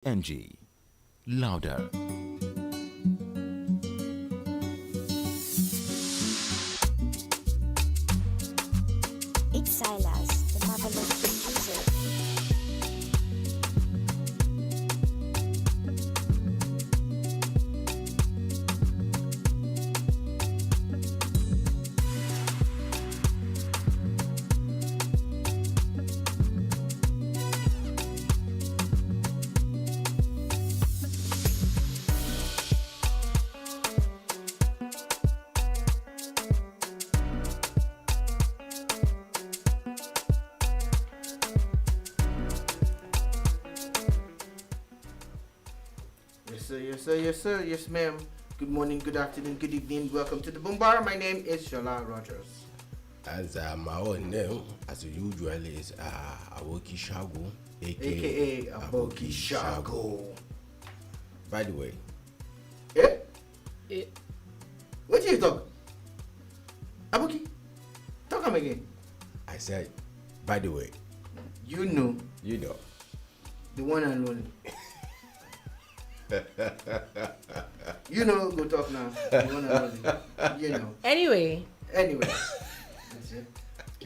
NG. Louder. It's Silas, the marvelous producer. Yes, sir, yes, ma'am. Good morning, good afternoon, good evening. Welcome to the Boom Bar. My name is Shola Rogers. As my own name, as usual, is Awoki Shago, AKA Aboki Shago. By the way, What did you talk? Aboki, talk him again. I said, by the way, You know, the one and only. You know, go talk now. The one and only. You know. Anyway, That's it.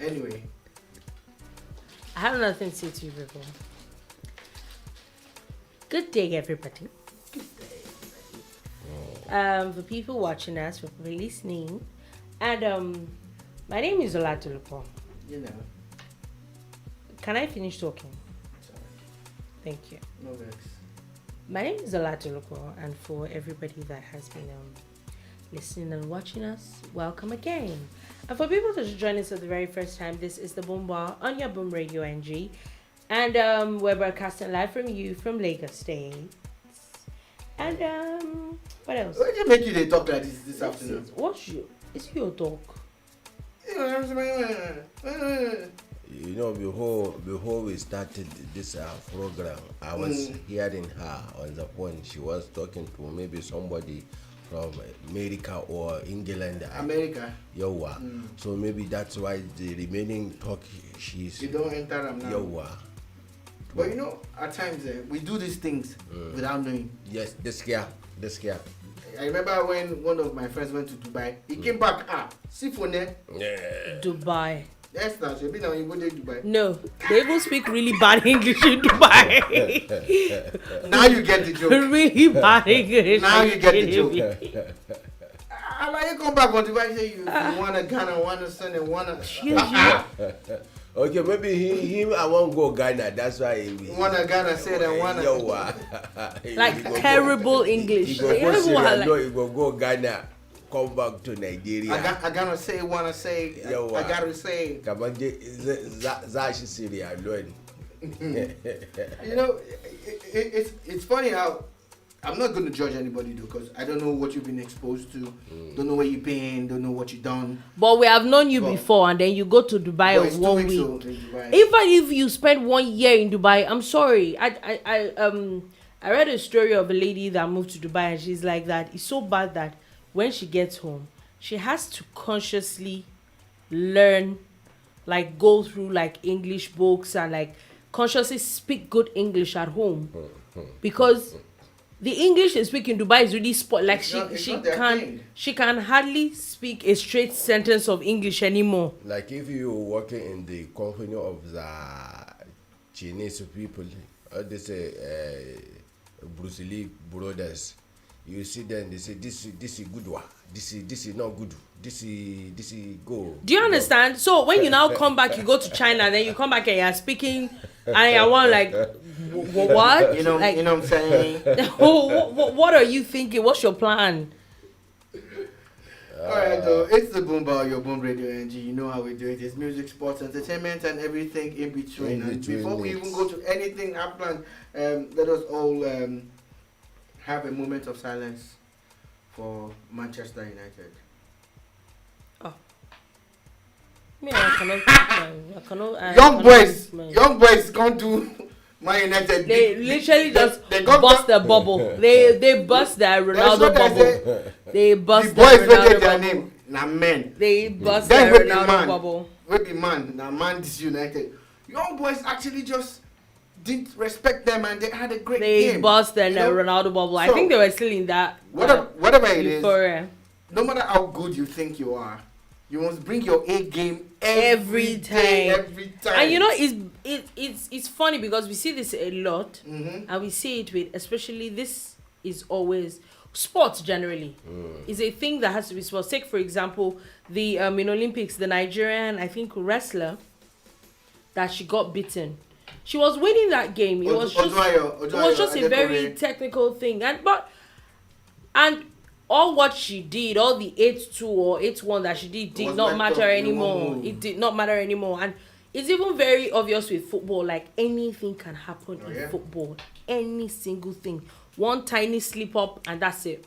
Anyway. I have nothing to say to you people. Good day, everybody. For people watching us, for people listening, and my name is Olatolupo. You know. Can I finish talking? Sorry. Thank you. No vex. My name is Olatolupo, and for everybody that has been listening and watching us, welcome again. And for people that are joining us for the very first time, this is the Boom Bar on your Boom Radio NG, and we're broadcasting live from Lagos State. And what else? Why did you make you they talk like this afternoon? It's your talk. Before we started this program, I was hearing her on the phone. She was talking to maybe somebody from America or England. America. Yawa. So maybe that's why the remaining talk she's. You don't enter them now. Yawa. But you know, at times we do these things without knowing. Yes, this year. I remember when one of my friends went to Dubai. He came back. See for there. Yeah. Dubai. Yes, now she now you go to Dubai. No, they even speak really bad English in Dubai. Now you get the joke. Really bad English. Now you get the joke. I like you come back on Dubai and say you want a Ghana, want a son, and want a. Okay, maybe him I won't go Ghana. That's why he want a Ghana said and want a. Like terrible English. He go go Ghana. Come back to Nigeria. I gotta say, wanna say. I gotta say. Kabanje zashi Syria alone. You know, it's funny how I'm not gonna judge anybody though, because I don't know what you've been exposed to, don't know where you've been, don't know what you've done. But we have known you before, and then you go to Dubai of 1 week. Even if you spend 1 year in Dubai, I'm sorry. I read a story of a lady that moved to Dubai, and she's like that. It's so bad that when she gets home, she has to consciously learn, like go through like English books and like consciously speak good English at home, because the English they speak in Dubai is really like she can hardly speak a straight sentence of English anymore. Like if you working in the company of the Chinese people, they say Bruce Lee brothers. You see them, they say this is good one. This is not good. This is go. Do you understand? So when you now come back, you go to China, then you come back and you're speaking, and you're one like, what? You know what I'm saying? What are you thinking? What's your plan? Alright, though, it's the Boom Bar, your Boom Radio NG. You know how we do it. It's music, sports, entertainment, and everything in between. And before we even go to anything happening, let us all have a moment of silence for Manchester United. Oh. Me, I cannot. Young boys can't do Man United. They literally just bust the bubble. They bust the Ronaldo bubble. They bust the boys the Ronaldo their bubble. name. Na men. They bust the Ronaldo bubble. Where the man? Na man this United. Young boys actually just didn't respect them, and they had a great They game. bust and you know? Ronaldo bubble. I So, think they were still in that. Whatever it is, euphoria. no matter how good you think you are, you must bring your A game Every day, time. every time. And you know, it's funny because we see this a lot, Mm-hmm. and we see it with, especially this is always sports generally. Is a thing that has to be sports. Take for example the in Olympics, the Nigerian, I think, wrestler that she got beaten. She was winning that game. It was just a very technical thing, and all what she did, all the 8-2 or 8-1 that she did not matter anymore. It did not matter anymore. And it's even very obvious with football, like anything can happen in football. Any single thing. One tiny slip up and that's it.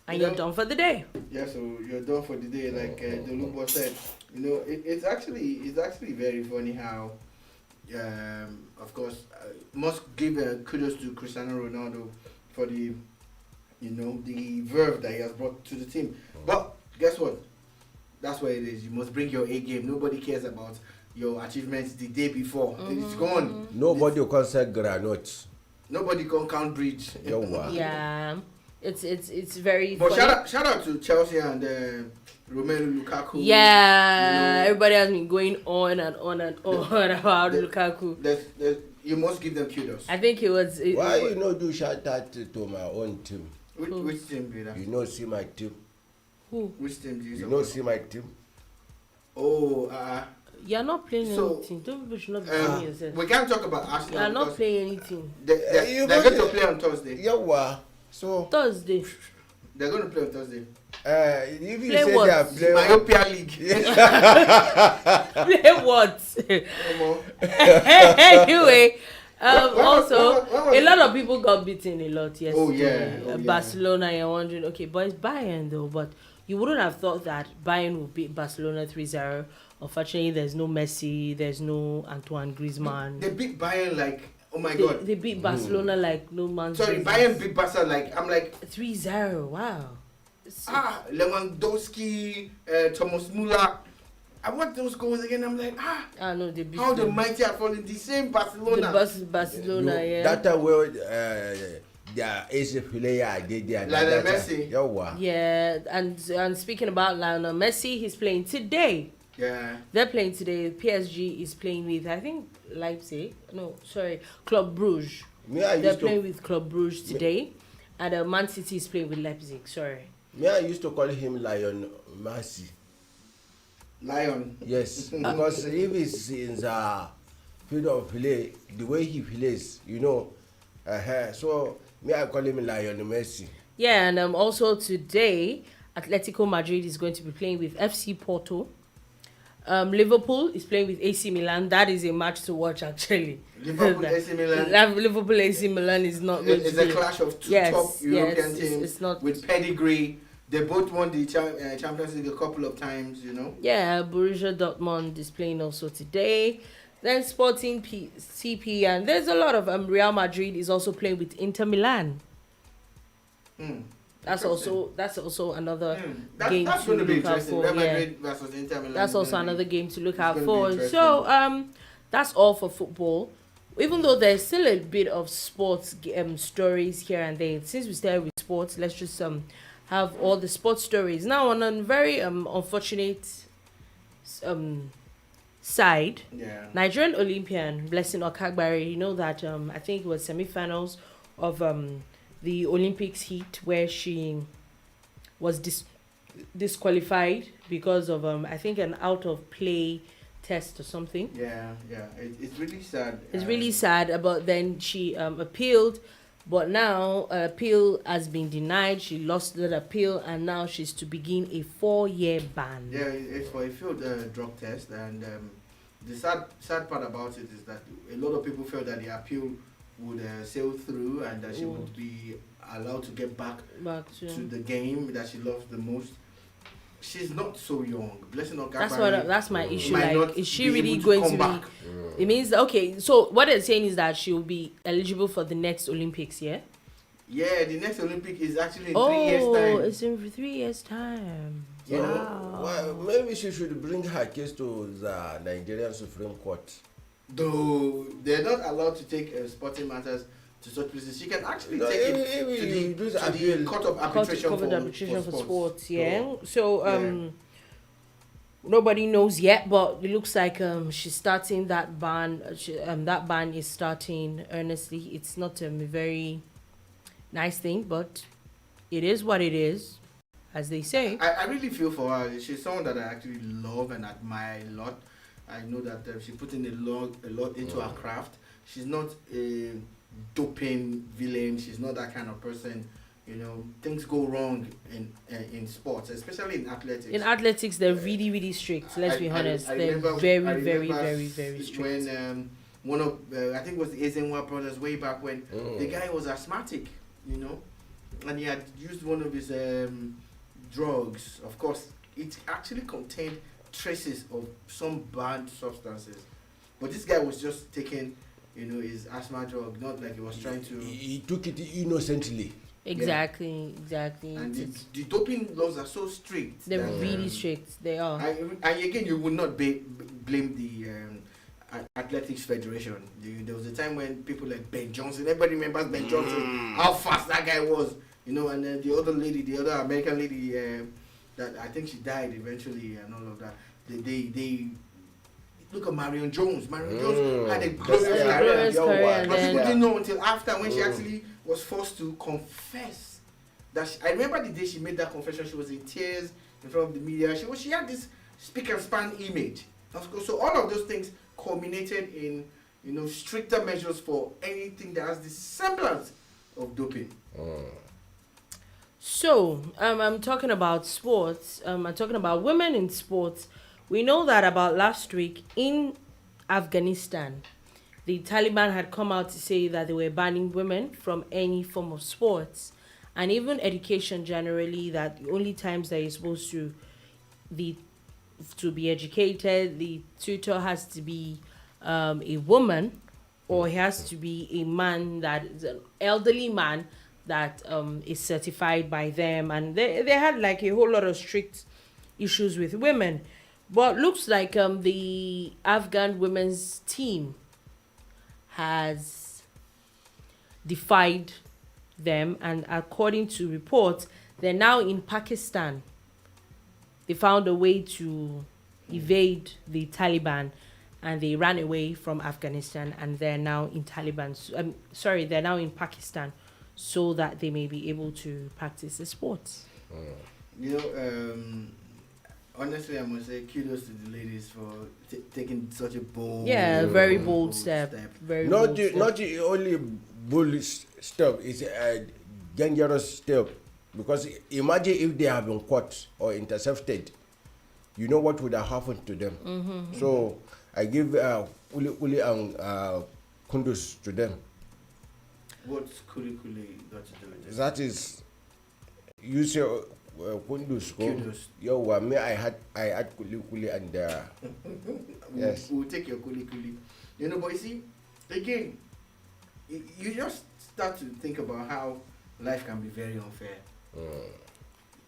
And you're done for the day. Yeah, so you're done for the day, like the Lubo said. You know, it's actually very funny how, of course, must give kudos to Cristiano Ronaldo for the verve that he has brought to the team. But guess what? That's what it is. You must bring your A game. Nobody cares about your achievements the day before. It's gone. Nobody can sell granotes. Nobody can count bridge. Yeah, it's very. But funny. shout out to Chelsea and Romelu Lukaku. Yeah, everybody has been going on and on and on about Lukaku. You must give them kudos. I think it was. Why you not do shout out to my own team? Which team be that? You know, see my team. Who? Which team do you You support? know, see my team. Oh, You're not playing So, anything. Don't should not be playing yourself. we can't talk about Arsenal. You're not because playing anything. They're going to play on Thursday. Yeah, so Thursday. They're going to play on Thursday. if you Play say what? they are playing, Myopia League. Play what? Come on. Anyway, also when a lot of people got beaten a lot yesterday. Oh, yeah. Barcelona, you're wondering, okay, but it's Bayern though. But you wouldn't have thought that Bayern would beat Barcelona 3-0. Unfortunately, there's no Messi, there's no Antoine Griezmann. They beat Bayern like, oh my god. They beat Barcelona like no man's Sorry, business. Bayern beat Barca like, I'm like, 3-0. Wow. Lewandowski, Thomas Muller. I watched those goals again. I'm like, No, they beat how the them. mighty are falling. The same Barcelona. Barcelona, yeah. That time where their AC player did their Lionel Messi. Yeah, and speaking about Lionel Messi, he's playing today. Yeah. They're playing today. PSG is playing with, I think, Leipzig. No, sorry, Club Brugge. They're playing with Club Brugge today. And Man City is playing with Leipzig. Sorry. I used to call him Lion Messi. Lion. Yes, because if he's in the field of play, the way he plays, so I call him Lion Messi. Yeah, and also today, Atletico Madrid is going to be playing with FC Porto. Liverpool is playing with AC Milan. That is a match to watch, actually. Liverpool AC Milan. Liverpool AC Milan is not going It's to a be. clash of two Yes, top European yes, teams it's not with pedigree. They both won the Champions League a couple of times, Yeah, Borussia Dortmund is playing also today. Then Sporting CP, and there's a lot of Real Madrid is also playing with Inter Milan. That's also another game that's to going to be look out interesting. for. Real Yeah. Madrid versus Inter Milan. That's also another game to look out gonna be for. interesting. So that's all for football. Even though there's still a bit of sports stories here and there. Since we started with sports, let's just have all the sports stories. Now on a very unfortunate side, Nigerian Olympian Blessing Okagbare, you know that I think it was semi-finals of the Olympics heat where she was disqualified because of I think an out of play test or something. Yeah, it's really sad. It's really sad. But then she appealed, but now appeal has been denied. She lost that appeal, and now she's to begin a 4-year ban. Yeah, it's for a failed drug test, and the sad part about it is that a lot of people felt that the appeal would sail through and that she would be allowed to get back to the game that she loves the most. She's not so young. Blessing Okagbare. That's my issue. Might Like, not is she be really able to going come to back. be? It means okay. So what they're saying is that she will be eligible for the next Olympics. Yeah. Yeah, the next Olympic is actually in 3 years' time. Oh, it's in 3 years' time. You Well, maybe she should bring her case to the Nigerian Supreme Court. though they're not allowed to take sporting matters to such places. She can actually take it to the Court of Arbitration for Sports. Yeah. So nobody knows yet, but it looks like she's starting that ban. That ban is starting earnestly. It's not a very nice thing, but it is what it is, as they say. I really feel for her. She's someone that I actually love and admire a lot. I know that she put in a lot into her craft. She's not a doping villain. She's not that kind of person. You know, things go wrong in sports, especially in athletics. In athletics, they're really, really strict. Let's be honest. They're very, very strict. When one of, I think it was the Ezenwa brothers way back when, the guy was asthmatic, you know, and he had used one of his drugs. Of course, it actually contained traces of some banned substances. But this guy was just taking, you know, his asthma drug, not like he was trying to... He took it innocently. Exactly. And the doping laws are so strict. They're really strict. They are. And again, you would not blame the Athletics Federation. There was a time when people like Ben Johnson, everybody remembers Ben Johnson, how fast that guy was, you know, and then the other American lady, that I think she died eventually and all of that. They look at Marion Jones. Marion Jones had a glorious career. But people didn't know until after when she actually was forced to confess. I remember the day she made that confession, she was in tears in front of the media. She had this speak and span image. So all of those things culminated in, you know, stricter measures for anything that has the semblance of doping. So, I'm talking about sports. I'm talking about women in sports. We know that about last week in Afghanistan, the Taliban had come out to say that they were banning women from any form of sports and even education generally, that the only times that you're supposed to be educated, the tutor has to be a woman, or he has to be a man that is an elderly man that is certified by them. And they had like a whole lot of strict issues with women. But looks like the Afghan women's team has defied them, and according to reports, they're now in Pakistan. They found a way to evade the Taliban, and they ran away from Afghanistan, and they're now in they're now in Pakistan, so that they may be able to practice the sports. You know, honestly, I must say kudos to the ladies for taking such a bold, very bold step. Not the only bold step, it's a dangerous step, because imagine if they have been caught or intercepted, you know what would have happened to them. So I give Uli and kundus to them. What's kuli got to do with this? That is, you say kundus. Yo, me I had kuli and yes. We'll take your kuli. You know, but you see, again, you just start to think about how life can be very unfair.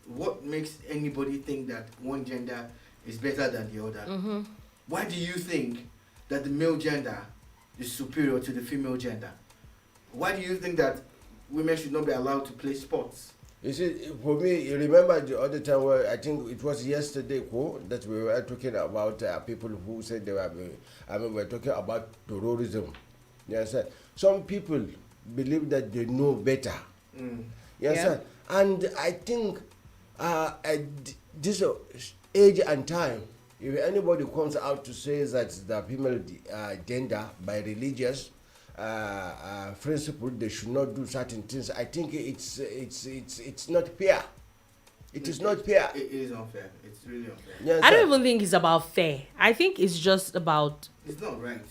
What makes anybody think that one gender is better than the other? Why do you think that the male gender is superior to the female gender? Why do you think that women should not be allowed to play sports? You see, for me, you remember the other time where I think it was yesterday that we were talking about people who said they were talking about terrorism. Yes, sir. Some people believe that they know better. Yes, sir. And I think at this age and time, if anybody comes out to say that the female gender by religious principle they should not do certain things, I think it's not fair. It is not fair. It is unfair. It's really unfair. Yes, I don't even think it's about fair. I think it's just about... It's not right.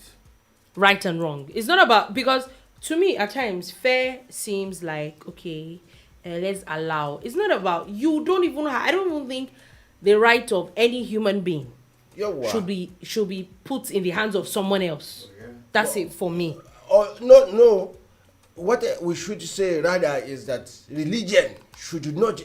Right and wrong. It's not about... Because to me, at times, fair seems like, okay, let's allow. It's not about... You don't even... I don't even think the right of any human being should be put in the hands of someone else. That's it for me. No. What we should say rather is that religion should not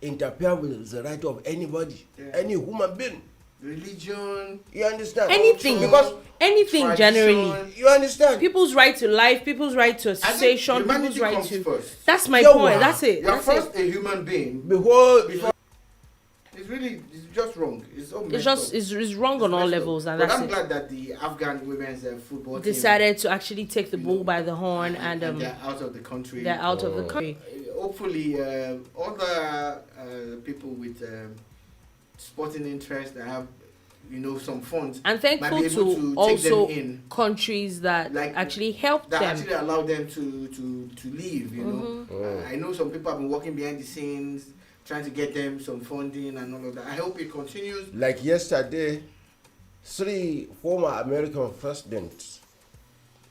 interfere with the right of anybody, any human being. religion. You understand? Anything. Because Anything tradition. generally. you understand. People's right to life, people's right to I think association, people's humanity right comes to. first. That's my Yeah, point. wow. That's it. You're That's first it. a human being. Before It's just wrong. It's all It's messed just up. it's wrong It's on all messed up. levels, and But that's I'm it. glad that the Afghan women's football team Decided to actually take the you bull know, by the horn, and they're out of the country. they're out of the country. Hopefully, other people with sporting interest that have, some funds And might thankful be able to to take also them in. countries that Like, actually help That them. actually allow them to leave. Mm-hmm. I know some people have been working behind the scenes, trying to get them some funding and all of that. I hope it continues. like yesterday, 3 former American presidents,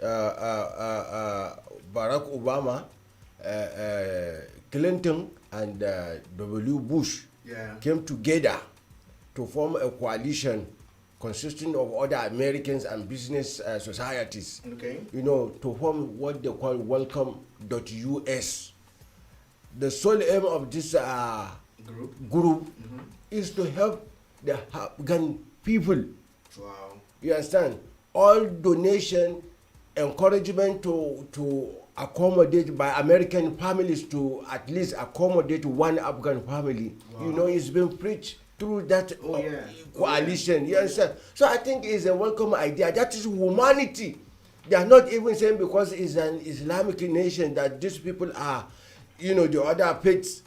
Barack Obama, Clinton, and W. Bush Yeah. came together to form a coalition consisting of other Americans and business societies, Okay. to form what they call welcome.us. The sole aim of this group is to help the Afghan people. Wow. You understand? All donation, encouragement to accommodate by American families to at least accommodate one Afghan family. Wow. It's been preached through that coalition. Oh, yeah. You understand? So I think it's a welcome idea. That is humanity. They are not even saying because it's an Islamic nation that these people are, the other faiths,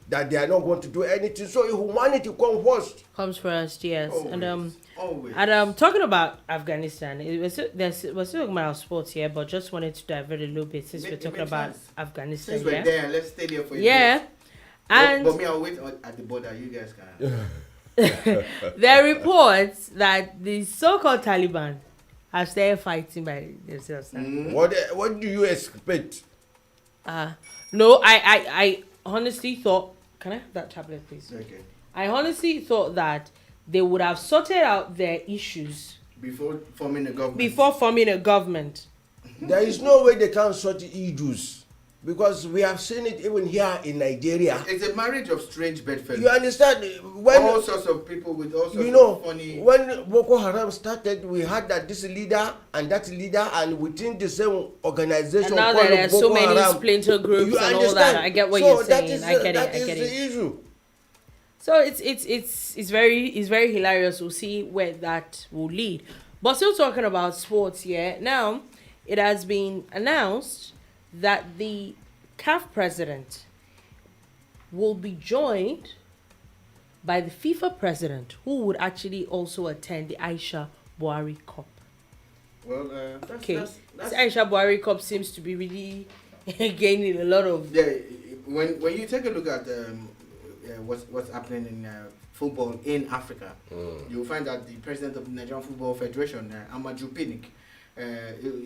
that they are not going to do anything. So humanity comes first. Comes first, yes. Always. And talking about Afghanistan, we're still talking about sports here, but just wanted to divert a little bit since we're talking about Afghanistan. Since we're there, let's stay there for a Yeah. bit. And But me, I'll wait at the border. You guys can. there are reports that the so-called Taliban are still fighting by themselves. What do you expect? No, I honestly thought. Can I have that tablet, please? Okay. I honestly thought that they would have sorted out their issues Before forming a government. There is no way they can sort issues because we have seen it even here in Nigeria. It's a marriage of strange bedfellows. You understand? When All sorts of people with all sorts of funny. when Boko Haram started, we had that this leader and that leader, and within the same organization. And now called there are so Boko many Haram. splinter groups You and all understand? that. I get what So you're that saying. is I get that it. is the issue. So it's very hilarious. We'll see where that will lead. But still talking about sports here. Now, it has been announced that the CAF president will be joined by the FIFA president, who would actually also attend the Aisha Buhari Cup. Well, This Aisha Buhari Cup seems to be really gaining a lot of. Yeah, when you take a look at what's happening in football in Africa, you'll find that the president of the Nigerian Football Federation, Amaju Pinnick,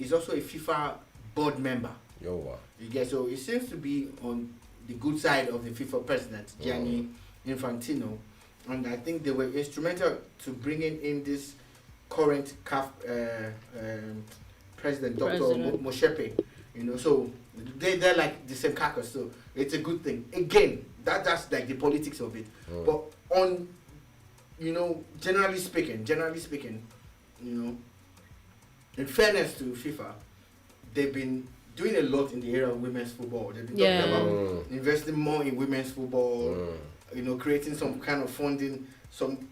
is also a FIFA board member. You get, so it seems to be on the good side of the FIFA president, Gianni Infantino, and I think they were instrumental to bringing in this current CAF president, Dr. Moshepe. So they're like the same carcass, so it's a good thing. Again, that's like the politics of it. But on, generally speaking, in fairness to FIFA, they've been doing a lot in the area of women's football. They've been talking about investing more in women's football, creating some kind of funding. Some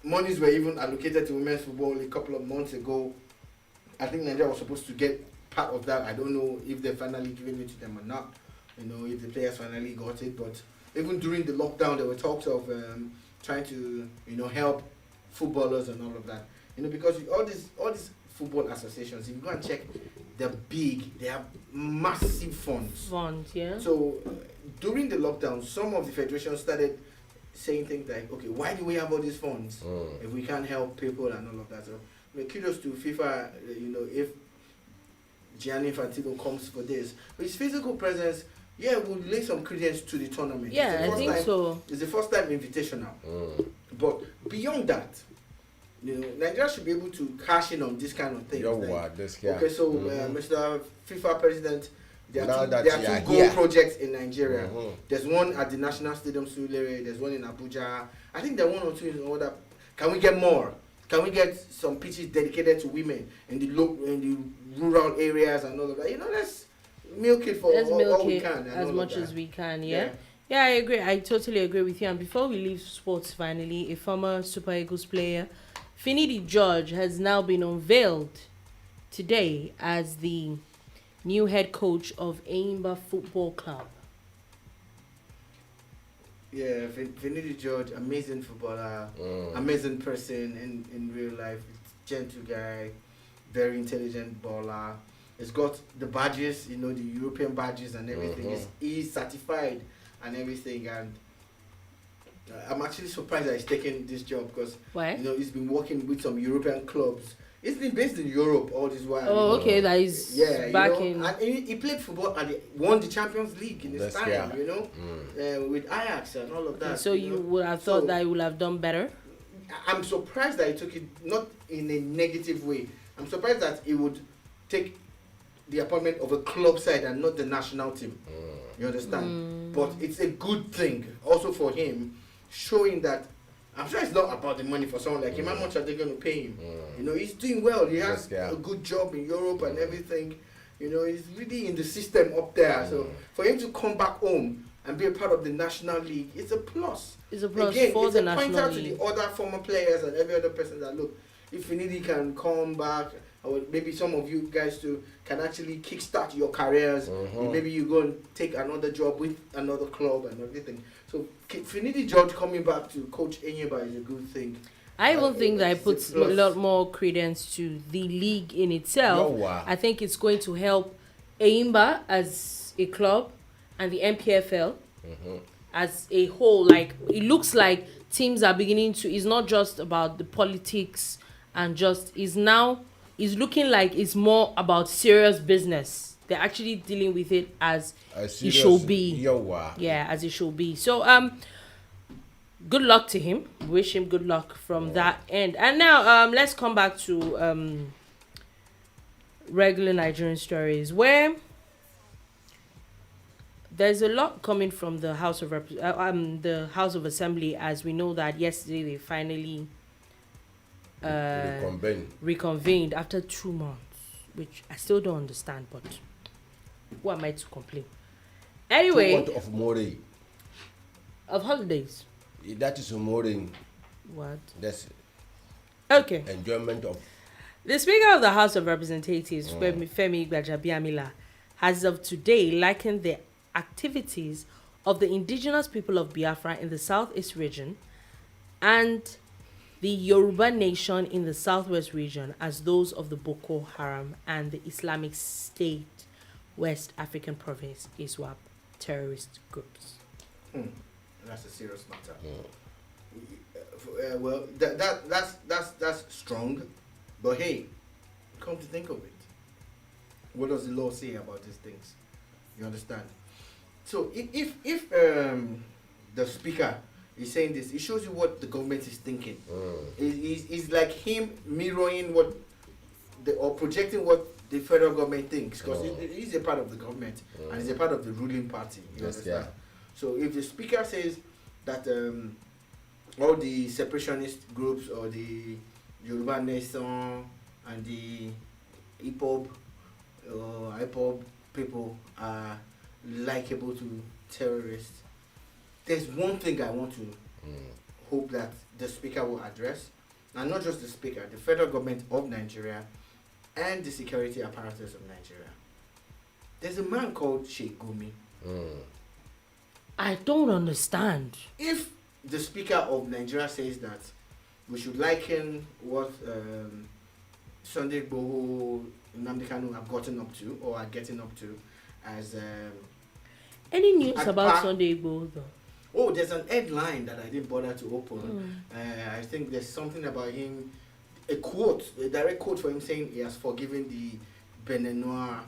monies were even allocated to women's football a couple of months ago. I think Nigeria was supposed to get part of that. I don't know if they're finally giving it to them or not. If the players finally got it. But even during the lockdown, there were talks of trying to, help footballers and all of that. Because all these football associations, if you go and check, they're big. They have massive funds. Yeah. So during the lockdown, some of the federations started saying things like, okay, why do we have all these funds if we can't help people and all of that? So kudos to FIFA, if Gianni Infantino comes for this. With his physical presence, we'll lay some credence to the tournament. Yeah, I think so. It's the first time invitational. But beyond that, Nigeria should be able to cash in on this kind of thing. Okay, so Mr. FIFA President, there are two goal projects in Nigeria. There's one at the National Stadium Surulere, there's one in Abuja. I think there are one or two in other. Can we get more? Can we get some pitches dedicated to women in the rural areas and all of that? Let's milk it for all we can. As much as we can, yeah. Yeah, I agree. I totally agree with you. And before we leave sports, finally, a former Super Eagles player, Finidi George, has now been unveiled today as the new head coach of Enyimba Football Club. Yeah, Finidi George, amazing footballer, amazing person in real life, gentle guy, very intelligent baller. He's got the badges, the European badges and everything. He's certified and everything. And I'm actually surprised that he's taking this job because, he's been working with some European clubs. He's been based in Europe all this while. Oh, okay, that is back in. And he played football and won the Champions League in his time, with Ajax and all of that. So you would have thought that he would have done better? I'm surprised that he took it not in a negative way. I'm surprised that he would take the appointment of a club side and not the national team. You understand? But it's a good thing also for him, showing that I'm sure it's not about the money for someone like him. How much are they going to pay him? He's doing well. He has a good job in Europe and everything. He's really in the system up there. So for him to come back home and be a part of the National League, it's a plus. It's a plus for the National League. It's a point out to the other former players and every other person that, look, if Finidi can come back, or maybe some of you guys too can actually kickstart your careers. Maybe you go and take another job with another club and everything. So Finidi George coming back to coach Enyimba is a good thing. I even think that it puts a lot more credence to the league in itself. I think it's going to help Enyimba as a club and the NPFL as a whole. Like, it looks like teams are beginning to. It's not just about the politics and it's looking like it's more about serious business. They're actually dealing with it as it should be. Yeah, as it should be. So good luck to him. Wish him good luck from that end. And now let's come back to regular Nigerian stories, where there's a lot coming from the House of House of Assembly, as we know that yesterday they finally reconvened after 2 months, which I still don't understand, but who am I to complain? Anyway, 2 months of mourning. Of holidays. That is mourning. What? That's okay. Enjoyment of. The Speaker of the House of Representatives, Finidi Gbajabiamila, has of today likened the activities of the indigenous people of Biafra in the southeast region and the Yoruba Nation in the southwest region as those of the Boko Haram and the Islamic State West African Province ISWAP terrorist groups. That's a serious matter. Well, that's strong, but hey, come to think of it, what does the law say about these things? You understand? So if the speaker is saying this, it shows you what the government is thinking. It's like him mirroring or projecting what the federal government thinks, because he's a part of the government and he's a part of the ruling party. You understand? So if the speaker says that all the separationist groups or the Yoruba Nation and the IPOB or IPOB people are likable to terrorists, there's one thing I want to hope that the speaker will address, and not just the speaker, the federal government of Nigeria and the security apparatus of Nigeria. There's a man called Sheikh Gumi. I don't understand. If the speaker of Nigeria says that we should liken what Sunday Igboho, Nnamdi Kanu have gotten up to or are getting up to as any news about Sunday Igboho though? Oh, there's an headline that I didn't bother to open. I think there's something about him, a direct quote for him saying he has forgiven the Beninois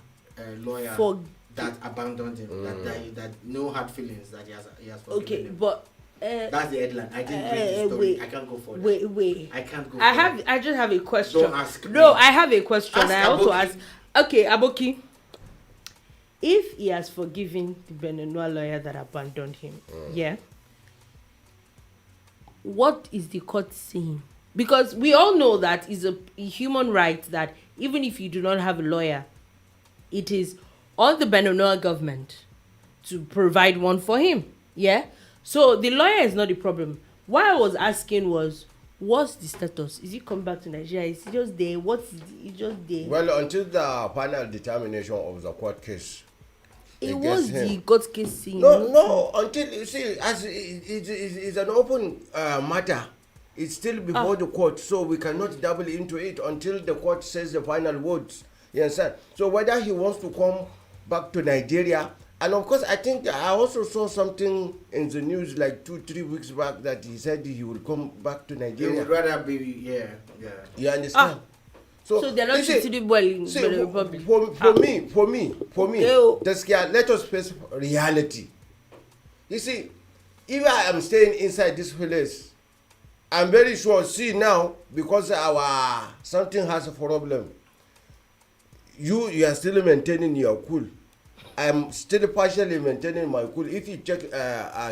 lawyer that abandoned him, that no hard feelings, that he has forgiven him. But that's the headline. I didn't read the story. I can't go for that. Wait. I can't go. I just have a question. Don't ask me. No, I have a question. Ask I want to Aboki. ask. Okay, Aboki. If he has forgiven the Beninois lawyer that abandoned him, what is the court saying Because we all know that is a human right that even if you do not have a lawyer, it is on the Benin government to provide one for him. Yeah. So the lawyer is not the problem. What I was asking was, what's the status? Is he coming back to Nigeria? Is he just there? What's he just there? Well, until the final determination of the court case. It was the court case scene. No, until you see, as it's an open matter. It's still before the court, so we cannot dabble into it until the court says the final words. You understand? So whether he wants to come back to Nigeria, and of course, I think I also saw something in the news like 2-3 weeks back that he said he will come back to Nigeria. He would rather be, yeah. You understand? So they're not treated well in Benin Republic. For me, let us face reality. You see, if I am staying inside this place, I'm very sure, see now, because our something has a problem, you are still maintaining your cool. I'm still partially maintaining my cool. If you check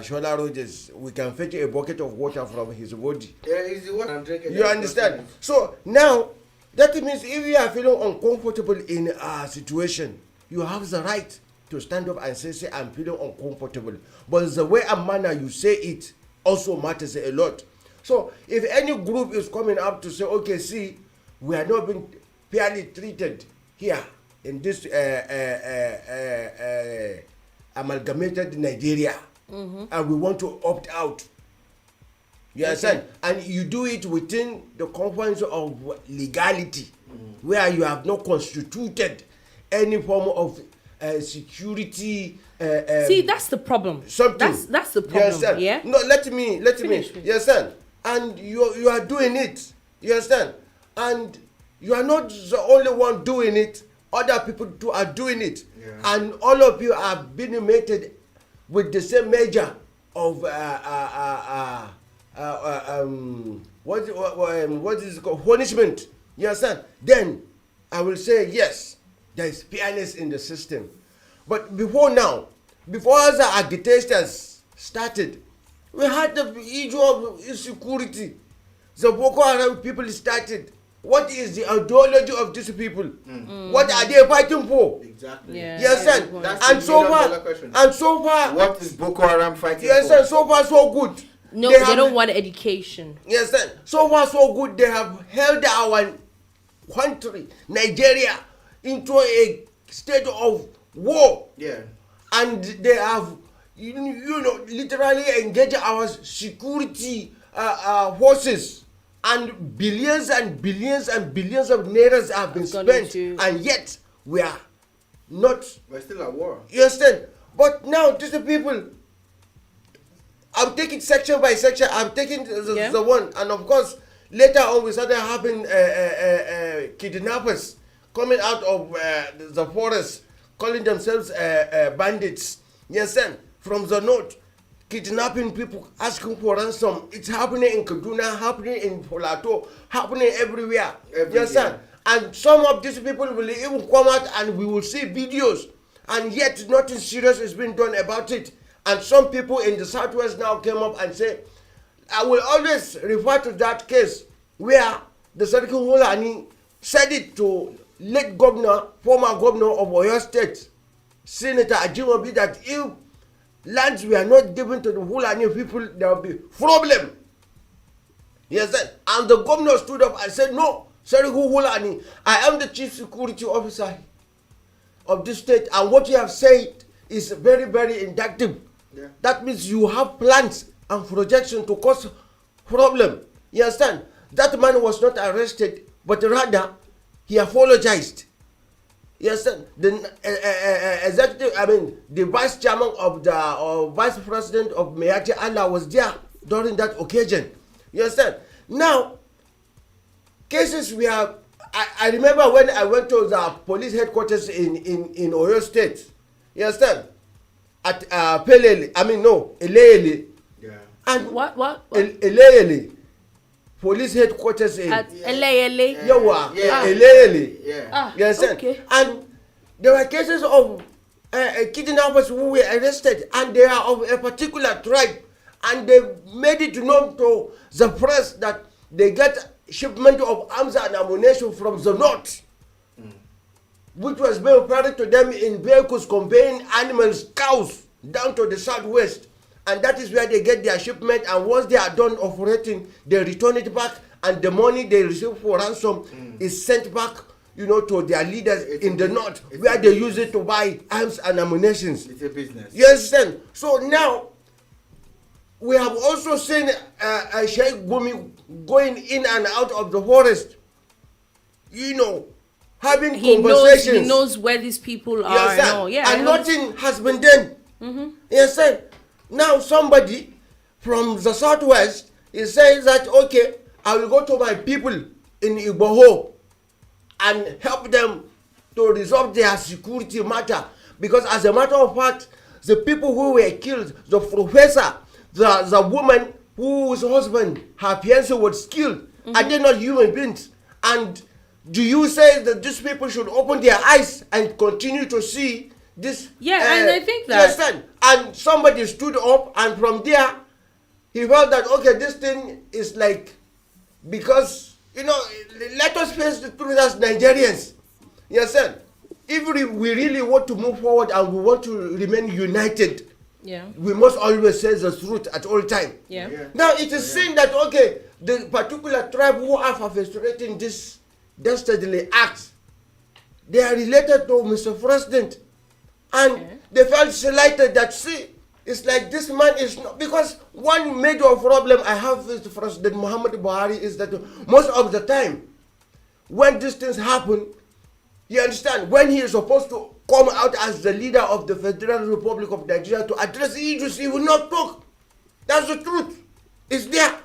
Shola Rogers, we can fetch a bucket of water from his body. Yeah, it's the one I'm drinking. You understand? So now, that means if you are feeling uncomfortable in a situation, you have the right to stand up and say I'm feeling uncomfortable. But the way and manner you say it also matters a lot. So if any group is coming up to say, okay, see, we are not being fairly treated here in this amalgamated Nigeria, and we want to opt out. You understand? And you do it within the confines of legality, where you have not constituted any form of security. See, that's the problem. Something. That's the problem. Yeah. No, let me. Finish. You understand? And you are doing it. You understand? And you are not the only one doing it. Other people too are doing it. Yeah. And all of you are being mated with the same measure of what is it called? Punishment. You understand? Then I will say yes, there is fairness in the system. But before the agitators started, we had the issue of insecurity. The Boko Haram people started. What is the ideology of these people? What are they fighting for? Exactly. Yeah. You understand? And so far, what is Boko Haram fighting for? You understand? So far, so good. No, they don't want education. You understand? So far, so good. They have held our country, Nigeria, into a state of war. Yeah. And they have, literally engaged our security forces. And billions and billions and billions of nairas have been spent, and yet we are not. We're still at war. You understand? But now, these people, I'm taking section by section. I'm taking the one, and of course, later on we started having kidnappers coming out of the forest, calling themselves bandits. You understand? From the north. Kidnapping people, asking for ransom. It's happening in Kaduna, happening in Plateau, happening everywhere. You understand? And some of these people will even come out and we will see videos, and yet nothing serious is being done about it. And some people in the southwest now came up and say, I will always refer to that case where the Sarki Hulani said it to late governor, former governor of Oyo State, Senator Ajimobi, that if lands were not given to the Fulani people, there will be problem. Yes, and the governor stood up and said, no, sorry, Fulani, I am the chief security officer of this state, and what you have said is very, very inductive. Yeah. That means you have plans and projection to cause problem. You understand? That man was not arrested, but rather he apologized. Yes, the executive, the vice chairman of the vice president of Mayati Allah was there during that occasion. You understand? Now, cases we have. I remember when I went to the police headquarters in Oyo State. You understand? At Elele. Yeah. And what? Elele. Police headquarters in Elele. Elele. Yeah. You understand? Okay. And there were cases of kidnappers who were arrested, and they are of a particular tribe, and they made it known to the press that they get shipment of arms and ammunition from the north, which was being carried to them in vehicles conveying animals, cows, down to the southwest. And that is where they get their shipment, and once they are done operating, they return it back, and the money they receive for ransom is sent back, to their leaders in the north, where they use it to buy arms and ammunition. It's a business. You understand? So now, we have also seen Sheikh Gumi going in and out of the forest, having conversations. He knows where these people are. Yes, and all. Yeah, and nothing has been done. Yes, sir. Now somebody from the southwest is saying that, okay, I will go to my people in Igboho and help them to resolve their security matter. Because as a matter of fact, the people who were killed, the professor, the woman whose husband, her fiancé was killed, are they not human beings? And do you say that these people should open their eyes and continue to see this? Yeah, and I think that. Yes, and somebody stood up, and from there, he felt that, okay, this thing is like, because, let us face the truth as Nigerians. Yes, sir. If we really want to move forward and we want to remain united, we must always say the truth at all time. Now, it is seen that, okay, the particular tribe who are perpetrating this dastardly act, they are related to Mr. President. And they felt slighted that, see, it's like this man is not, because one major problem I have with President Muhammad Buhari is that most of the time, when these things happen, you understand, when he is supposed to come out as the leader of the Federal Republic of Nigeria to address the issues, he will not talk. That's the truth. It's there.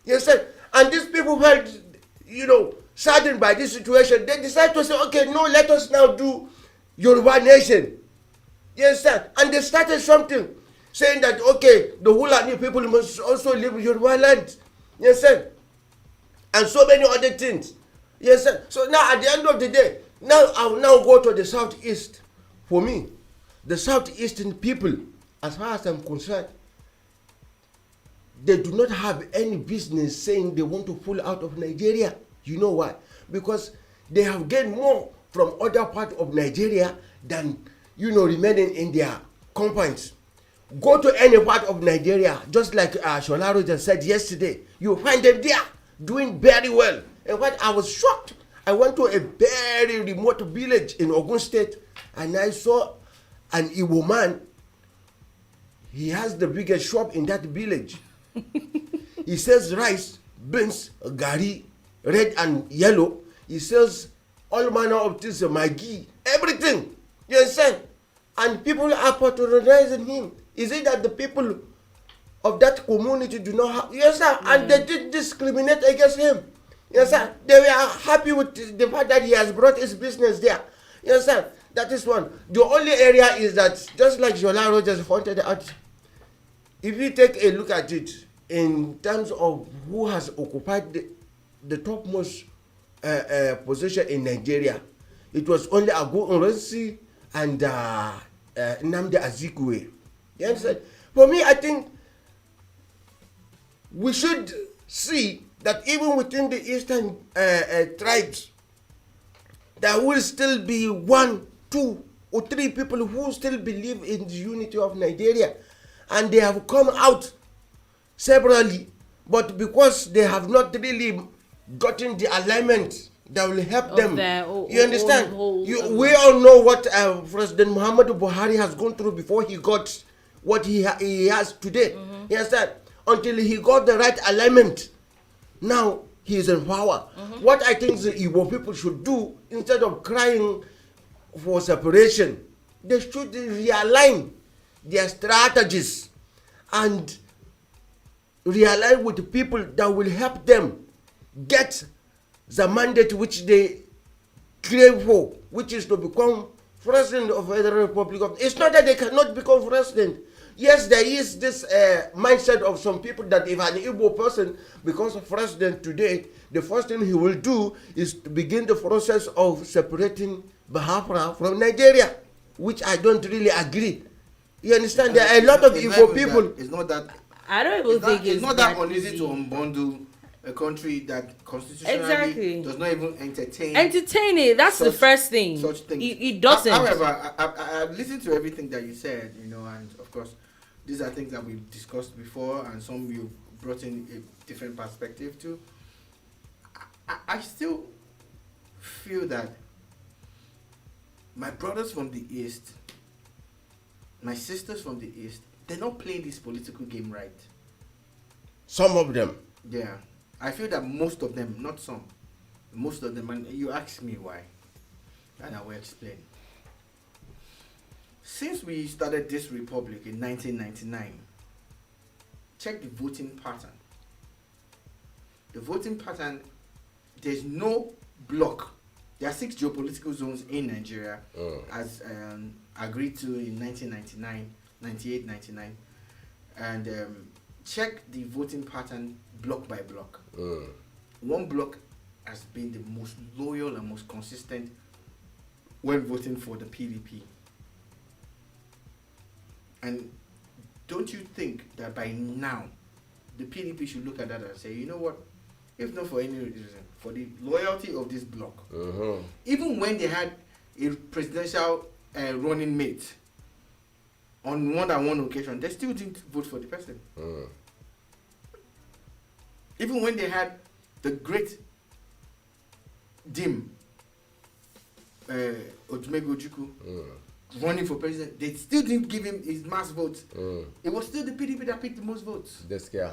You understand? And these people felt, saddened by this situation. They decided to say, okay, no, let us now do Yoruba Nation. You understand? And they started something, saying that, okay, the Fulani people must also live in Yoruba land. You understand? And so many other things. You understand? So now, at the end of the day, now I will now go to the southeast. For me, the southeastern people, as far as I'm concerned, they do not have any business saying they want to pull out of Nigeria. You know why? Because they have gained more from other parts of Nigeria than, remaining in their compounds. Go to any part of Nigeria, just like Sholaro just said yesterday, you find them there doing very well. In fact, I was shocked. I went to a very remote village in Ogun State, and I saw an Igbo man. He has the biggest shop in that village. He sells rice, beans, gari, red and yellow. He sells all manner of things, Maggi, everything. You understand? And people are patronizing him. Is it that the people of that community do not have? Yes, sir. Yeah. And they did discriminate against him. Yes, sir. They were happy with the fact that he has brought his business there. Yes, sir. That is one. The only area is that, just like Jola Rogers pointed out, if you take a look at it in terms of who has occupied the topmost position in Nigeria, it was only Agu Nronsi and Nnamdi Azikiwe. You understand? For me, I think we should see that even within the eastern tribes, there will still be 1, 2, or 3 people who still believe in the unity of Nigeria, and they have come out separately, but because they have not really gotten the alignment that will help them. You understand? We all know what President Muhammad Buhari has gone through before he got what he has today. You understand? Until he got the right alignment. Now he is in power. What I think the Igbo people should do, instead of crying for separation, they should realign their strategies and realign with the people that will help them get the mandate which they crave for, which is to become president of the Federal Republic of. It's not that they cannot become president. Yes, there is this mindset of some people that if an Igbo person becomes president today, the first thing he will do is to begin the process of separating Biafra from Nigeria, which I don't really agree. You understand? There are a lot of Igbo people. It's not that. I don't even think it's not that uneasy to unbundle a country that constitutionally does not even entertain it. That's the first thing. Such things. It doesn't. However, I listened to everything that you said, you know, and of course, these are things that we've discussed before, and some you brought in a different perspective too. I still feel that my brothers from the East, my sisters from the East, they're not playing this political game right. Some of them. Yeah. I feel that most of them, not some, most of them, and you ask me why, and I will explain. Since we started this republic in 1999, check the voting pattern. The voting pattern, there's no block. There are 6 geopolitical zones in Nigeria, as agreed to in 1999, 98, 99. And check the voting pattern block by block. One block has been the most loyal and most consistent when voting for the PDP. And don't you think that by now, the PDP should look at that and say, you know what, if not for any reason, for the loyalty of this bloc, even when they had a presidential running mate, on more than one occasion, they still didn't vote for the person. Even when they had the great Dim, Odumegwu Ojukwu, running for president, they still didn't give him his mass votes. It was still the PDP that picked the most votes. That's scary.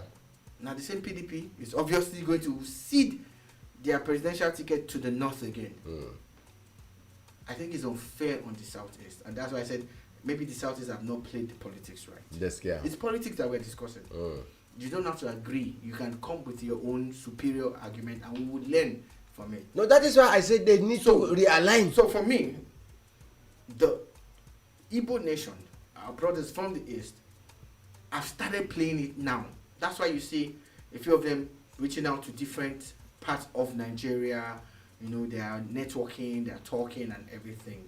Now the same PDP is obviously going to cede their presidential ticket to the north again. I think it's unfair on the southeast, and that's why I said maybe the southeast have not played the politics right. That's scary. It's politics that we're discussing. You don't have to agree. You can come with your own superior argument, and we would learn from it. No, that is why I said they need to realign. So for me, the Igbo nation, our brothers from the east, have started playing it now. That's why you see a few of them reaching out to different parts of Nigeria. You know, they are networking, they are talking and everything.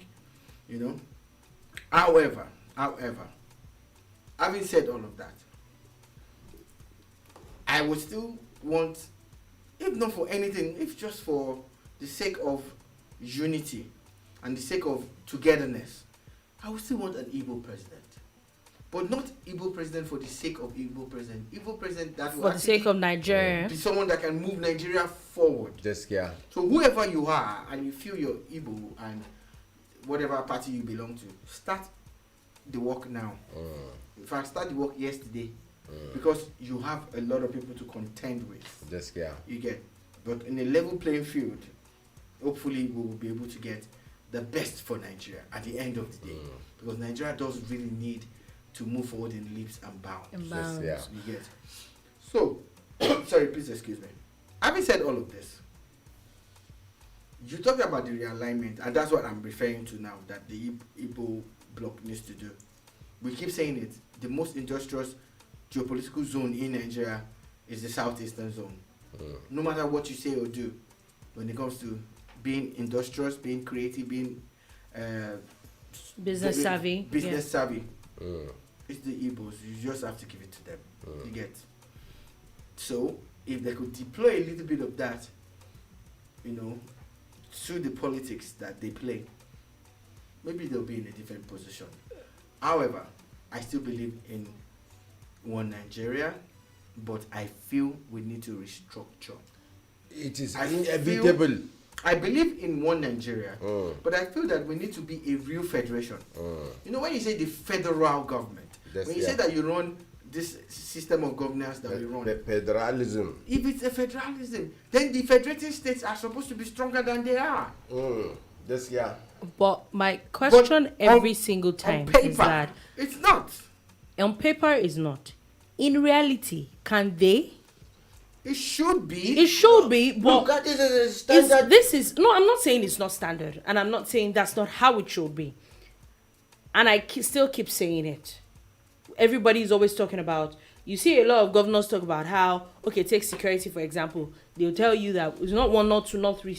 You know. However, having said all of that, I would still want, if not for anything, if just for the sake of unity and the sake of togetherness, I would still want an Igbo president. But not Igbo president for the sake of Igbo president. Igbo president that will for the sake of Nigeria. Be someone that can move Nigeria forward. Just yeah. So whoever you are and you feel you're Igbo and whatever party you belong to, start the work now. In fact, start the work yesterday. Because you have a lot of people to contend with. Just yeah. You get. But in a level playing field, hopefully we will be able to get the best for Nigeria at the end of the day. Because Nigeria does really need to move forward in leaps and bounds. Yes, yeah. You get. So, sorry, please excuse me. Having said all of this, you talk about the realignment, and that's what I'm referring to now, that the Igbo bloc needs to do. We keep saying it. The most industrious geopolitical zone in Nigeria is the southeastern zone. No matter what you say or do, when it comes to being industrious, being creative, being business savvy, it's the Igbos. You just have to give it to them. You get. So if they could deploy a little bit of that, you know, through the politics that they play, maybe they'll be in a different position. However, I still believe in one Nigeria, but I feel we need to restructure. It is inevitable. I believe in one Nigeria, but I feel that we need to be a real federation. You know, when you say the federal government, when you say that you run this system of governance that we run, the federalism. If it's a federalism, then the federating states are supposed to be stronger than they are. This yeah. But my question every single time paper, is that it's not. On paper, is not. In reality, can they? It should be. It should be, but look, this is a standard. I'm not saying it's not standard, and I'm not saying that's not how it should be. And I still keep saying it. Everybody's always talking about. You see a lot of governors talk about how, okay, take security for example. They'll tell you that it's not one, not two, not three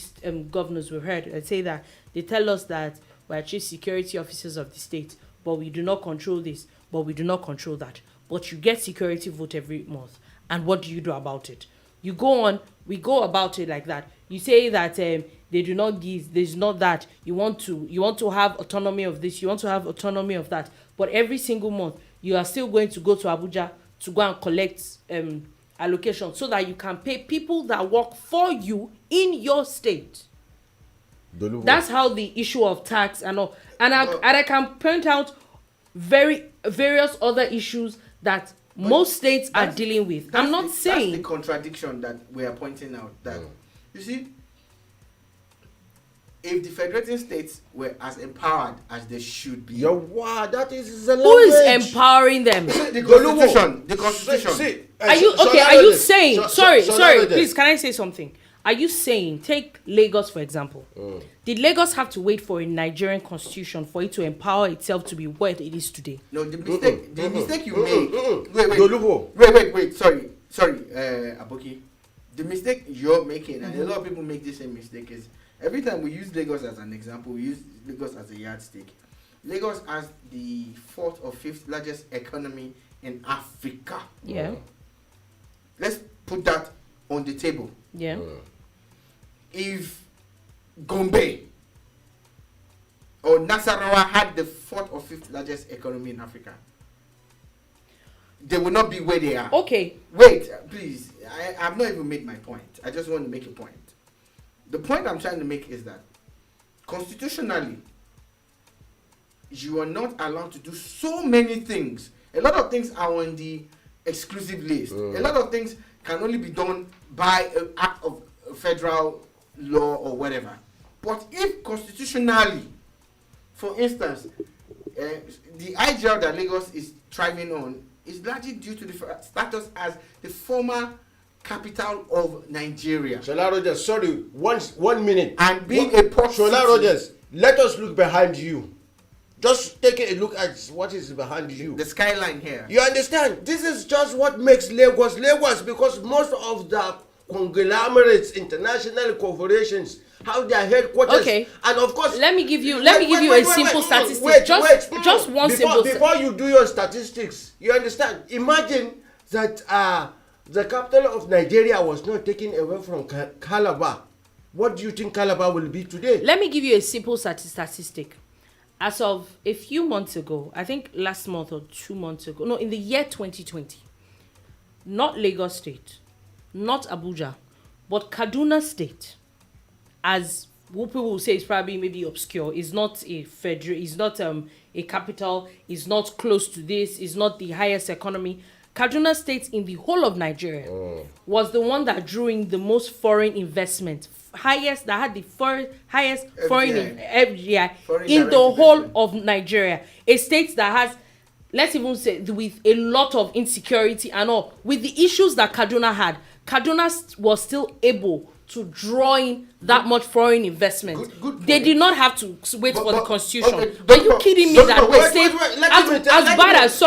governors we've heard. They say that they tell us that we're chief security officers of the state, but we do not control this, but we do not control that. But you get security vote every month, and what do you do about it? You go on, we go about it like that. You say that they do not give, there's not that. You want to have autonomy of this, you want to have autonomy of that. But every single month, you are still going to go to Abuja to go and collect allocation so that you can pay people that work for you in your state. That's how the issue of tax and all. And I can point out various other issues that most states are dealing with. I'm not saying that's the contradiction that we are pointing out. That you see, if the federating states were as empowered as they should be, that is the who is empowering them? The constitution. Are you saying? Sorry, please, can I say something? Are you saying, take Lagos for example? Did Lagos have to wait for a Nigerian constitution for it to empower itself to be what it is today? No, the mistake you make. Wait. Sorry, Aboki. The mistake you're making, and a lot of people make the same mistake, is every time we use Lagos as an example, we use Lagos as a yardstick. Lagos has the 4th or 5th largest economy in Africa. Yeah. Let's put that on the table. Yeah. If Gombe or Nasarawa had the 4th or 5th largest economy in Africa, they will not be where they are. Okay. Wait, please. I have not even made my point. I just want to make a point. The point I'm trying to make is that constitutionally, you are not allowed to do so many things. A lot of things are on the exclusive list. A lot of things can only be done by an act of federal law or whatever. But if constitutionally, for instance, the IGL that Lagos is thriving on is largely due to the status as the former capital of Nigeria. Shola Rogers, sorry, 1 minute. And being a port Shola city. Rogers, let us look behind you. Just take a look at what is behind you. The skyline here. You understand? This is just what makes Lagos Lagos, because most of the conglomerates, international corporations, have their headquarters. Okay. And of course, let me give you a simple statistic. Just one simple. Before you do your statistics, you understand? Imagine that the capital of Nigeria was not taken away from Calabar. What do you think Calabar will be today? Let me give you a simple statistic. As of a few months ago, I think last month or 2 months ago, no, in the year 2020, not Lagos State, not Abuja, but Kaduna State, as people will say, is probably maybe obscure, is not a federal, is not a capital, is not close to this, is not the highest economy. Kaduna State in the whole of Nigeria was the one that drew in the most foreign investment, highest foreign FDI in the whole of Nigeria. A state that has, let's even say, with a lot of insecurity and all, with the issues that Kaduna had, Kaduna was still able to draw in that much foreign investment. They did not have to wait for the constitution. Are you kidding me? That as bad as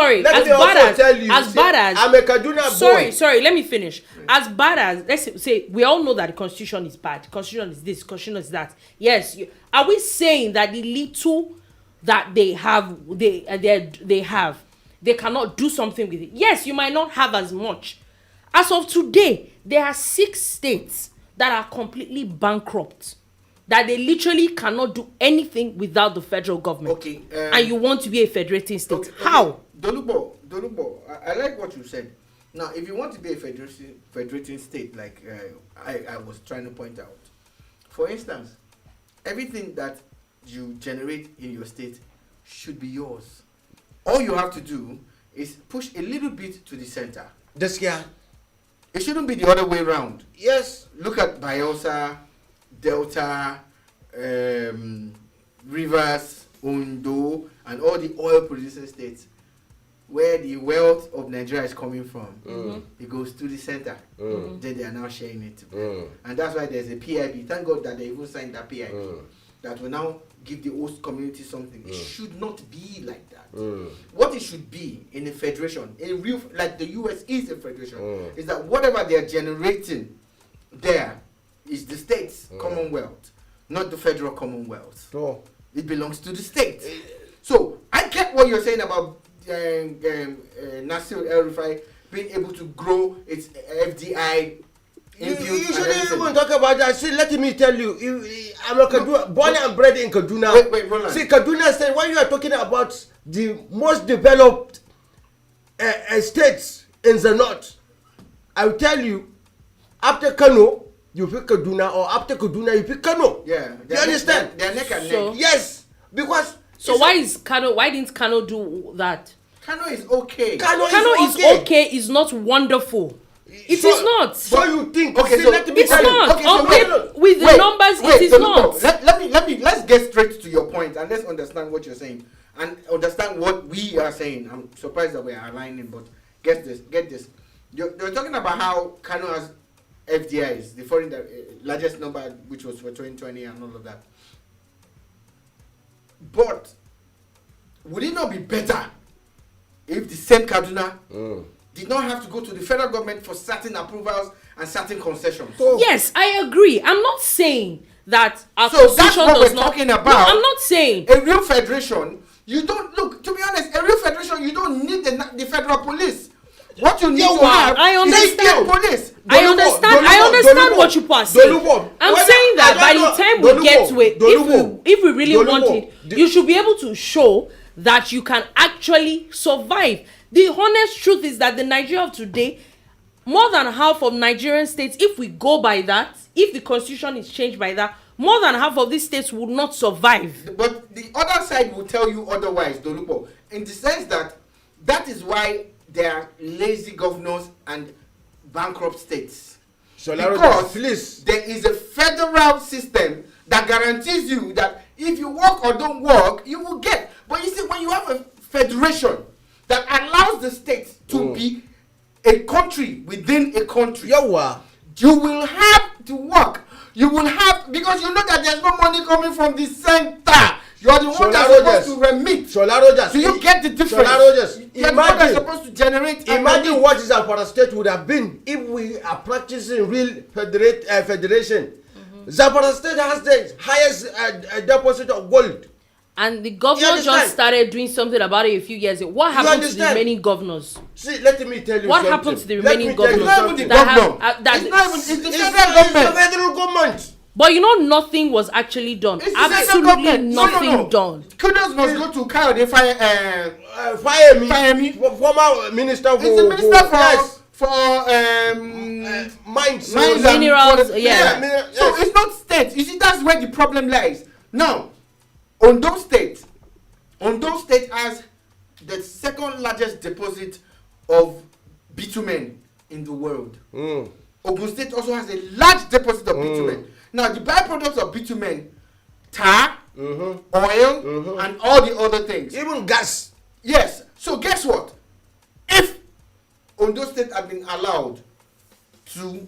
I'm a Kaduna boy. Sorry, let me finish. As bad as, let's say, we all know that the constitution is bad. Constitution is this, constitution is that. Yes, are we saying that the little that they have, they cannot do something with it? Yes, you might not have as much. As of today, there are 6 states that are completely bankrupt, that they literally cannot do anything without the federal government. Okay. And you want to be a federating state. Okay. How? Dolubo, I like what you said. Now, if you want to be a federating state, like I was trying to point out, for instance, everything that you generate in your state should be yours. All you have to do is push a little bit to the center. This year. It shouldn't be the other way around. Yes. Look at Bayelsa, Delta, Rivers, Ondo, and all the oil producing states where the wealth of Nigeria is coming from. It goes to the center. Then they are now sharing it. And that's why there's a PIB. Thank God that they even signed that PIB. That will now give the host community something. It should not be like that. What it should be in a federation, in a real, like the US is a federation, is that whatever they are generating there is the state's commonwealth, not the federal commonwealth. It belongs to the state. So I get what you're saying about Nasir El-Rufai being able to grow its FDI You shouldn't even talk about that. See, let me tell you, I'm a Kaduna, born and bred in Kaduna. Wait, Roland. See, Kaduna State, when you are talking about the most developed states in the north, I will tell you, after Kano, you pick Kaduna, or after Kaduna, you pick Kano. Yeah. You understand? They're neck and So- neck. Yes, because... So why didn't Kano do that? Kano is okay. Kano is okay, is not wonderful. It is not. So you think? Okay, see, so let me It's tell you. not. Okay, so Okay, with the numbers, it is not. Let's get straight to your point and let's understand what you're saying and understand what we are saying. I'm surprised that we are aligning, but get this. You're talking about how Kano has FDIs, the foreign largest number, which was for 2020 and all of that. But would it not be better if the same Kaduna did not have to go to the federal government for certain approvals and certain concessions? Yes, I agree. I'm not saying that our So that's constitution what does we're not. talking about. No, I'm not saying. A real federation, you don't look. To be honest, a real federation, you don't need the federal police. What you need to have I is understand. the police. I understand what you are saying. I'm saying that by the time we get to it, if we really want it, you should be able to show that you can actually survive. The honest truth is that the Nigeria of today, more than half of Nigerian states, if we go by that, if the constitution is changed by that, more than half of these states would not survive. But the other side will tell you otherwise, Dolupo, in the sense that that is why there are lazy governors and bankrupt states. So because there is a federal system that guarantees you that if you work or don't work, you will get. But you see, when you have a federation that allows the states to be a country within a country, you will have to work. You will have, because you know that there's no money coming from the center. You are the one that's supposed to remit. So you get the difference. You are the one that's supposed to generate. Imagine what is our state would have been if we are practicing real federation. Zapara State has the highest deposit of gold. And the governor just started doing something about it a few years ago. What happened to the remaining governors? See, let me tell you what something. happened to the remaining governors? It's not even the governor. It's the federal government. But you know, nothing was actually done. Absolutely nothing done. Kudos must go to Kayode Fayemi, former minister for... It's the minister for mines, minerals. So it's not state. You see, that's where the problem lies. Now, Ondo State has the second largest deposit of bitumen in the world. Ogun State also has a large deposit of bitumen. Now, the byproducts of bitumen, tar, oil, and all the other things. Even gas. Yes. So guess what? If Ondo State had been allowed to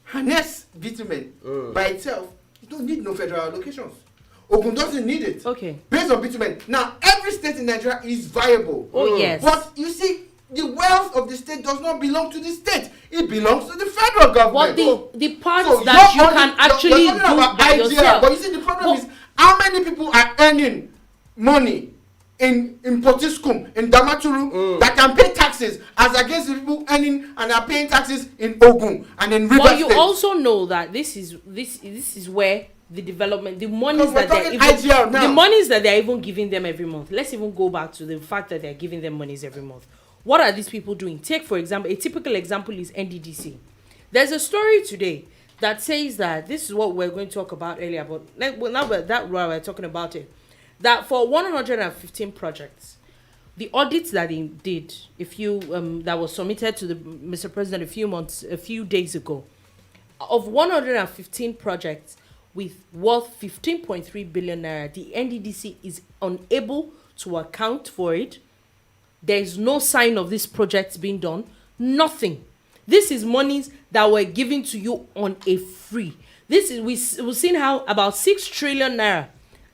harness bitumen by itself, you don't need no federal allocations. Ogun doesn't need it. Okay. Based on bitumen. Now, every state in Nigeria is viable. Oh, yes. But you see, the wealth of the state does not belong to the state. It belongs to the federal government. But the parts that you can actually do by yourself. But you see, the problem is how many people are earning money in Potiskum, in Damaturu, that can pay taxes as against the people earning and are paying taxes in Ogun and in Rivers State. But you also know that this is where the development, the monies that they're even giving them every month. Let's even go back to the fact that they're giving them monies every month. What are these people doing? Take, for example, a typical example is NDDC. There's a story today that says that this is what we're going to talk about earlier, but now we're talking about it. That for 115 projects, the audits that they did, that was submitted to the Mr. President a few days ago, of 115 projects with worth 15.3 billion naira, the NDDC is unable to account for it. There is no sign of this project being done. Nothing. This is monies that were given to you on a free. This is we've seen how about 6 trillion naira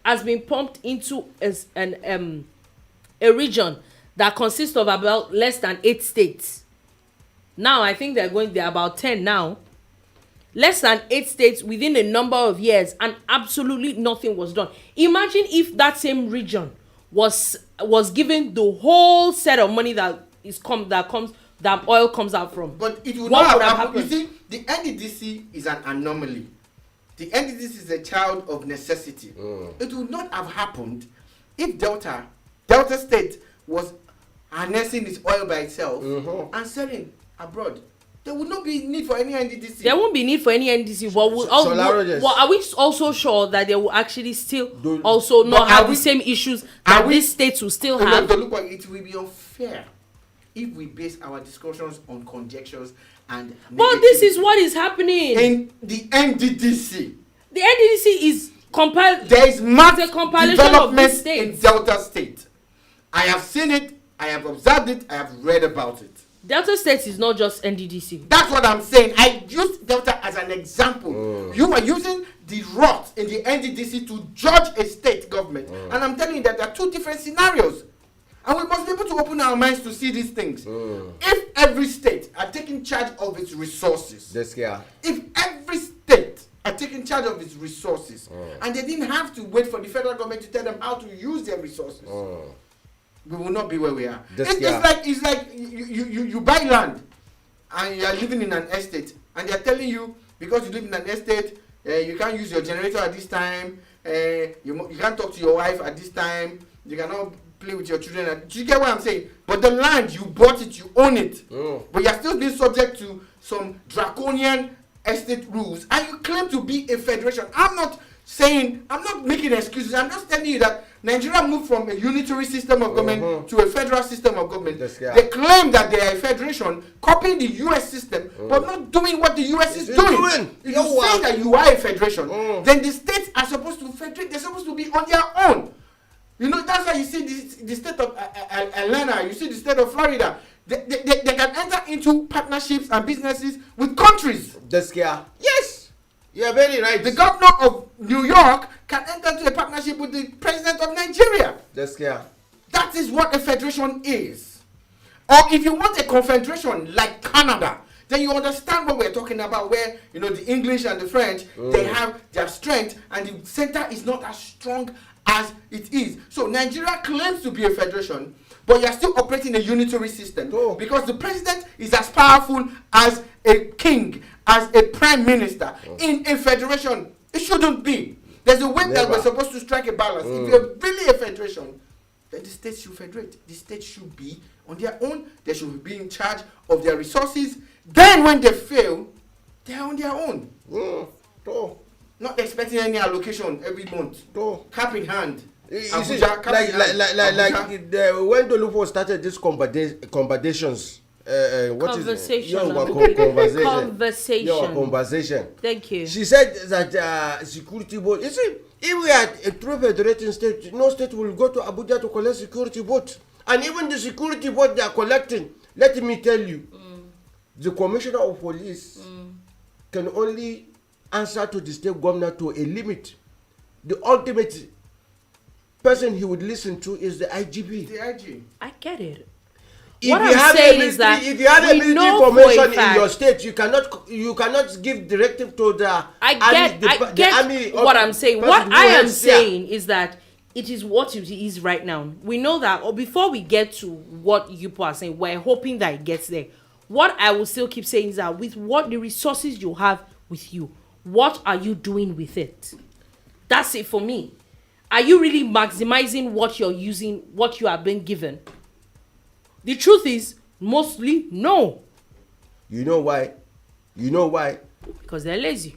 has been pumped into a region that consists of about less than 8 states. Now I think they're about 10 now. Less than 8 states within a number of years, and absolutely nothing was done. Imagine if that same region was given the whole set of money that comes that oil comes out from. But it would What not would have have happened. You happened? see, the NDDC is an anomaly. The NDDC is a child of necessity. It would not have happened if Delta State was harnessing its oil by itself and selling abroad. There would not be need for any NDDC. There won't be need for any NDC. But are we also sure that they will actually still not have the same issues that these states will still have? Look, it will be unfair if we base our discussions on conjectures and. But this is what is happening in the NDDC. The NDDC is compiled. There is marked development in Delta State. I have seen it. I have observed it. I have read about it. Delta State is not just NDDC. That's what I'm saying. I used Delta as an example. You are using the rot in the NDDC to judge a state government. And I'm telling you that there are two different scenarios. And we must be able to open our minds to see these things. If every state are taking charge of its resources, if every state are taking charge of its resources, and they didn't have to wait for the federal government to tell them how to use their resources, we will not be where we are. It's like you buy land and you are living in an estate, and they are telling you because you live in an estate, you can't use your generator at this time, you can't talk to your wife at this time, you cannot play with your children. Do you get what I'm saying? But the land, you bought it, you own it, but you are still being subject to some draconian estate rules, and you claim to be a federation. I'm not making excuses. I'm just telling you that Nigeria moved from a unitary system of government to a federal system of government. They claim that they are a federation, copying the US system, but not doing what the US is doing. If you say that you are a federation, then the states are supposed to federate. They're supposed to be on their own. You know, that's why you see the state of Atlanta, you see the state of Florida. They can enter into partnerships and businesses with countries. Yes. You are very right. The governor of New York can enter into a partnership with the president of Nigeria. That is what a federation is. Or if you want a confederation like Canada, then you understand what we're talking about, where the English and the French, they have their strength, and the center is not as strong as it is. So Nigeria claims to be a federation, but you're still operating a unitary system because the president is as powerful as a king, as a prime minister in a federation. It shouldn't be. There's a way that we're supposed to strike a balance. If you're really a federation, then the states should federate. The states should be on their own. They should be in charge of their resources. Then when they fail, they're on their own. Not expecting any allocation every month. Cap in hand. You see, when Dolupo started these conversations, conversation. Thank you. She said that security board. You see, if we are a true federating state, no state will go to Abuja to collect security votes. And even the security vote they are collecting, let me tell you, the commissioner of police can only answer to the state governor to a limit. The ultimate person he would listen to is the IGP. The IG. I get it. What I'm saying is that if you have a military formation in your state, you cannot give directive to the army. What I'm saying. What I am saying is that it is what it is right now. We know that, or before we get to what you are saying, we're hoping that it gets there. What I will still keep saying is that with what the resources you have with you, what are you doing with it? That's it for me. Are you really maximizing what you're using, what you are being given? The truth is, mostly no. You know why? Because they're lazy.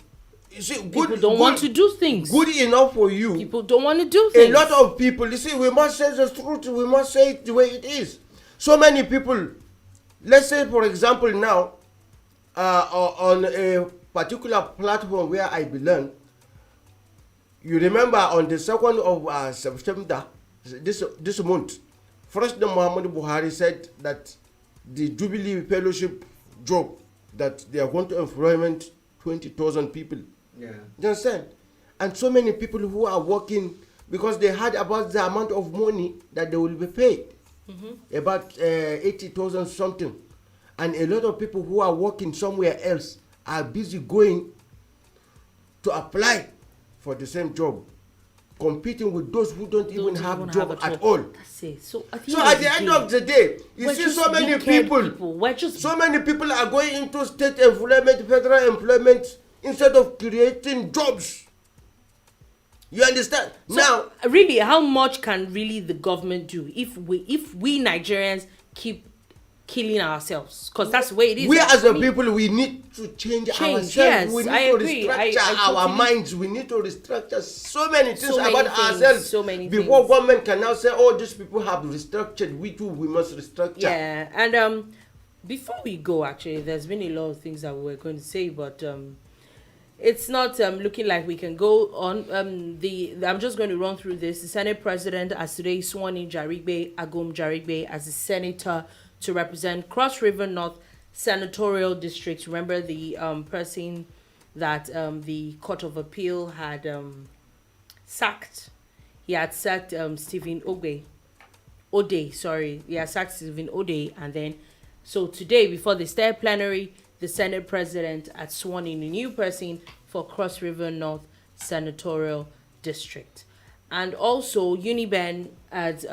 You see, people don't want to do things. Good enough for you. People don't want to do things. A lot of people, you see, we must say the truth. We must say it the way it is. So many people, let's say, for example, now, on a particular platform where I belong, you remember on the 2nd of September, this month, President Muhammadu Buhari said that the Jubilee Fellowship job, that they are going to employment 20,000 people. Yeah. You understand? And so many people who are working, because they heard about the amount of money that they will be paid, about 80,000 something. And a lot of people who are working somewhere else are busy going to apply for the same job competing with those who don't even have even job have a at all. That's it. So at The end of the day, you see so many people. So many people are going into state employment, federal employment, instead of creating jobs. You understand? So now, really, how much can really the government do if we Nigerians keep killing ourselves? Because that's the way it is. We as a people, we need to change ourselves. Yes, we need I to agree. restructure our minds. We need to restructure so many things So many about things, ourselves. so many before things. government can now say, "Oh, these people have restructured. We too, we must restructure." Yeah, and before we go, actually, there's been a lot of things that we were going to say, but it's not looking like we can go on. I'm just going to run through this. The Senate President has today sworn in Agum Jarigbe as a senator to represent Cross River North Senatorial District. Remember the person that the Court of Appeal had sacked. He had sacked Stephen Ode. Sorry, he had sacked Stephen Ode, and then so today, before the state plenary, the Senate President had sworn in a new person for Cross River North Senatorial District. And also, Uniben had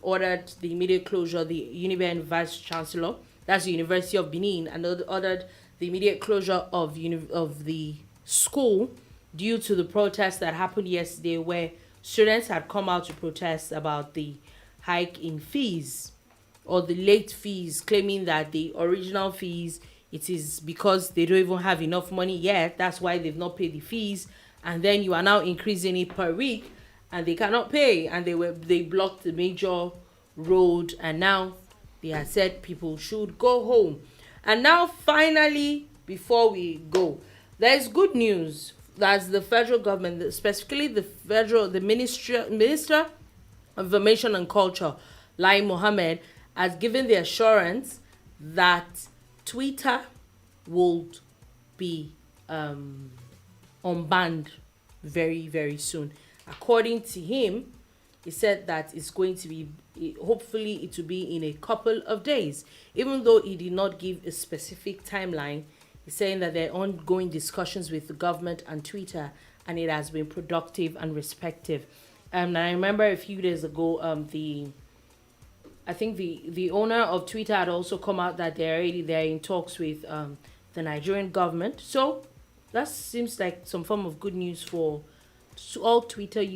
ordered the immediate closure, the Uniben Vice Chancellor, that's the University of Benin, and ordered the immediate closure of the school due to the protest that happened yesterday, where students had come out to protest about the hike in fees or the late fees, claiming that the original fees, it is because they don't even have enough money yet, that's why they've not paid the fees, and then you are now increasing it per week, and they cannot pay, and they blocked the major road, and now they have said people should go home. And now finally, before we go, there is good news. That's the federal government, specifically the Minister of Information and Culture, Lai Mohammed, has given the assurance that Twitter will be unbanned very, very soon. According to him, he said that it's going to be, hopefully it will be in a couple of days. Even though he did not give a specific timeline, he's saying that there are ongoing discussions with the government and Twitter, and it has been productive and respective. And I remember a few days ago, I think the owner of Twitter had also come out that they're in talks with the Nigerian government. So that seems like some form of good news for all Twitter